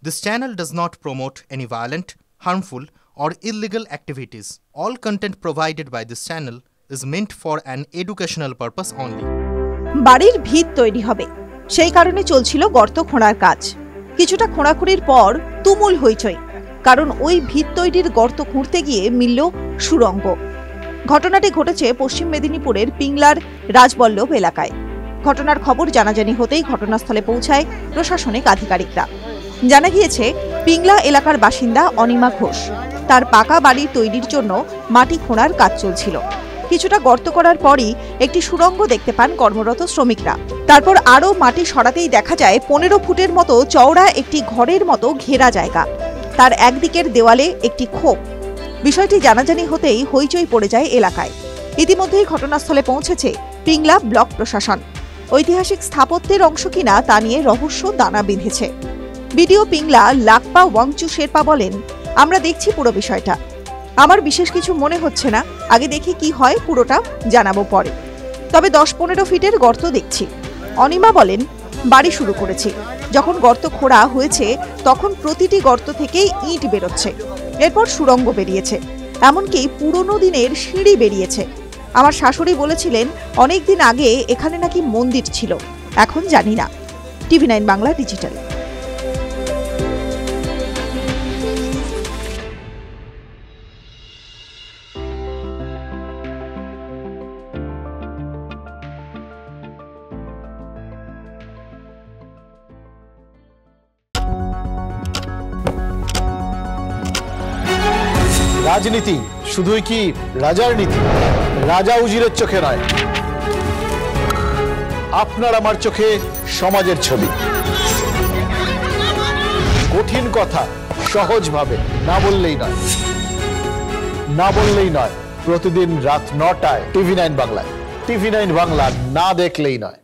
This channel does not promote any violent, harmful, or illegal activities. All content provided by this channel is meant for an educational purpose only. বাড়ির ভিত তৈরি হবে, সেই কারণে চলছিল গর্ত খোঁড়ার কাজ। কিছুটা খোঁড়াখুঁড়ির পর তুমুল হইচই, কারণ ওই ভিত তৈরির গর্ত খুঁড়তে গিয়ে মিলল সুড়ঙ্গ। ঘটনাটি ঘটেছে পশ্চিম মেদিনীপুরের পিংলার রাজবল্লভ এলাকায়। ঘটনার খবর জানাজানি হতেই ঘটনাস্থলে পৌঁছায় প্রশাসনিক আধিকারিকরা। জানা গিয়েছে, পিংলা এলাকার বাসিন্দা অনিমা ঘোষ। তার পাকা বাড়ি তৈরির জন্য মাটি খোঁড়ার কাজ চলছিল। কিছুটা গর্ত করার পরই একটি সুড়ঙ্গ দেখতে পান কর্মরত শ্রমিকরা। তারপর আরও মাটি সরাতেই দেখা যায় 15 ফুটের মতো চওড়া একটি ঘরের মতো ঘেরা জায়গা। তার একদিকের দেওয়ালে একটি খোপ। বিষয়টি জানাজানি হতেই হইচই পড়ে যায় এলাকায়। ইতিমধ্যেই ঘটনাস্থলে পৌঁছেছে পিংলা ব্লক প্রশাসন। ঐতিহাসিক স্থাপত্যের অংশ কিনা তা নিয়ে রহস্য দানা বেঁধেছে। বিডিও পিংলা লাকপা ওয়াংচু শেরপা বলেন, আমরা দেখছি পুরো বিষয়টা। আমার বিশেষ কিছু মনে হচ্ছে না, আগে দেখি কি হয়, পুরোটা জানাবো পরে। তবে 10-15 ফিটের গর্ত দেখছি। অনিমা বলেন, বাড়ি শুরু করেছি। যখন গর্ত খোঁড়া হয়েছে তখন প্রতিটি গর্ত থেকেই ইট বেরোচ্ছে, এরপর সুড়ঙ্গ বেরিয়েছে, এমনকি পুরনো দিনের সিঁড়ি বেরিয়েছে। আমার শাশুড়ি বলেছিলেন অনেক দিন আগে এখানে নাকি মন্দির ছিল, এখন জানি না। TV9 Bangla digital. রাজনীতি শুধুই কি রাজার নীতি? রাজা উজিরের চোখে নয়, আপনার আমার চোখে সমাজের ছবি। কঠিন কথা সহজভাবে না বললেই নয়। প্রতিদিন রাত 9টায় TV9 বাংলায়। TV9 বাংলা না দেখলেই নয়।